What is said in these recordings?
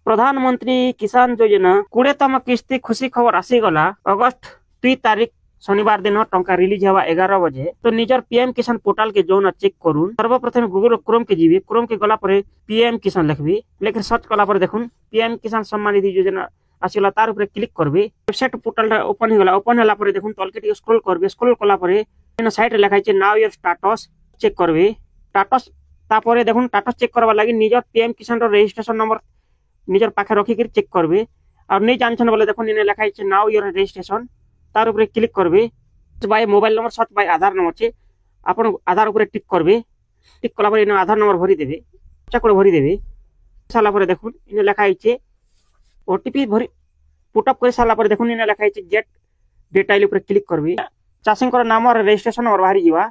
प्रधानमंत्री किसान योजना 20तम किस्ती खुशी खबर आसीगला। अगस्त 2 तारिख शनिवार दिन टंका रिलीज हवा 11 बजे। तो निजर पीएम किसान पोर्टाल के जोन चेक करूँ। सर्वप्रथम गूगल क्रोम के जीवी, क्रोम के गला पर पीएम किसान लिखबी, लेकिन सर्च कला पर देखुन पीएम किसान सम्मान निधि योजना आसीगला। तार ऊपर क्लिक करबे, वेबसाइट पोर्टाल ओपन हो गला। ओपन होला पर देखुन तलके टिके स्क्रॉल करबे, स्क्रॉल कला पर इन साइड लिखा है नाउ योर स्टेटस चेक करबे। स्टेटस तापर देखुन स्टेटस चेक करबा लागि निजर पीएम किसान रो रजिस्ट्रेशन नंबर निजर पाखे रखिक चेक करबे। और नहीं जानछन बोले देखो इने लिखा है नाउ योर रजिस्ट्रेशन। तार ऊपर क्लिक करबे। By mobile number search by Aadhaar number छे आपण आधार ऊपर टिक करबे। टिक कला पर इने आधार नंबर भरी देबे, चेक भरी देबे। साला पर देखुन इने लिखा है ओटीपी भरी पुटअप कर साला पर देखुन इने लिखा है गेट डिटेल ऊपर क्लिक करबे। चाषी नाम और रजिस्ट्रेशन नंबर बाहरी जीवा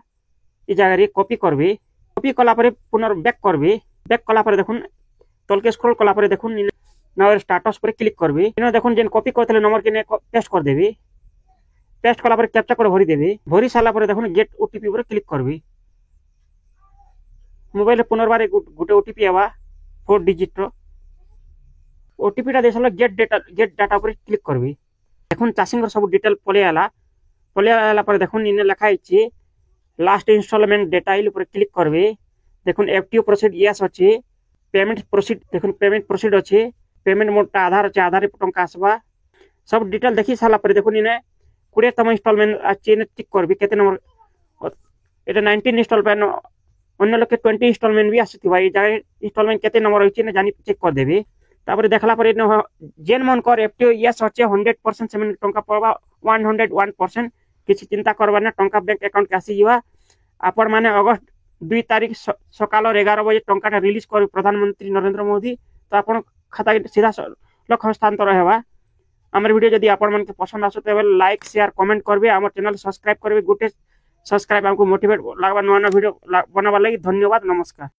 ई जगह रे कॉपी करबे। कॉपी कला पर पुनः बैक करबे। बैक कला पर देखुन तलके स्क्रॉल कला पर देखुन नाउ स्टेटस पर क्लिक करबे। इने देखुन जेन कॉपी करथले नंबर के ने पेस्ट कर देबे। पेस्ट कला पर कैप्चा कोड भरी देबे। भरी साला पर देखुन गेट ओटीपी पर क्लिक करबे। मोबाइल पुनर्बार गोटे ओटीपी आवा 4 डिजिट रो ओटीपी टा देसला गेट डाटा पर क्लिक करबे। देखुन चाषी सब डिटेल पले आला पर देखुन इने लिखा है लास्ट इंस्टॉलमेंट डिटेल पर क्लिक करबे। देखुन एक्टिव प्रोसीड यस अछि, पेमेंट प्रोसीड देखुन पेमेंट प्रोसीड अछि, पेमेंट मोड आधार अछि, आधार टंका आसबा सब डिटेल देखि साला पर देखुन इने 20तम इंस्टॉलमेंट अछि ने टिक करबे। केते नंबर एटा 19 इंस्टॉलमेंट अन्य लोग के 20 इंस्टॉलमेंट भी आसीथिबा। ई जाय इंस्टॉलमेंट केते नंबर होइछि ने जानि चेक कर देबे। तापर देखला पर जेन मन कर एक्टिव यस अछि 100% सेमन टंका पड़बा 101%। किसी चिंता करबा ना, टंका बैंक अकाउंट के आसी जीवा। आपण माने अगस्त 2 तारिख सकाल 11 बजे टंका रिलीज कर प्रधानमंत्री नरेंद्र मोदी। तो आपण खाता सीधा लक्ष्य हस्तांतर हेबा। हमर वीडियो जदि आपण मन के पसंद आसो तो लाइक शेयर कमेंट करबे। हमर चैनल सब्सक्राइब करबे। गुटे सब्सक्राइब हमको मोटिवेट लागबा नवा वीडियो बनाबा लागि। धन्यवाद, नमस्कार।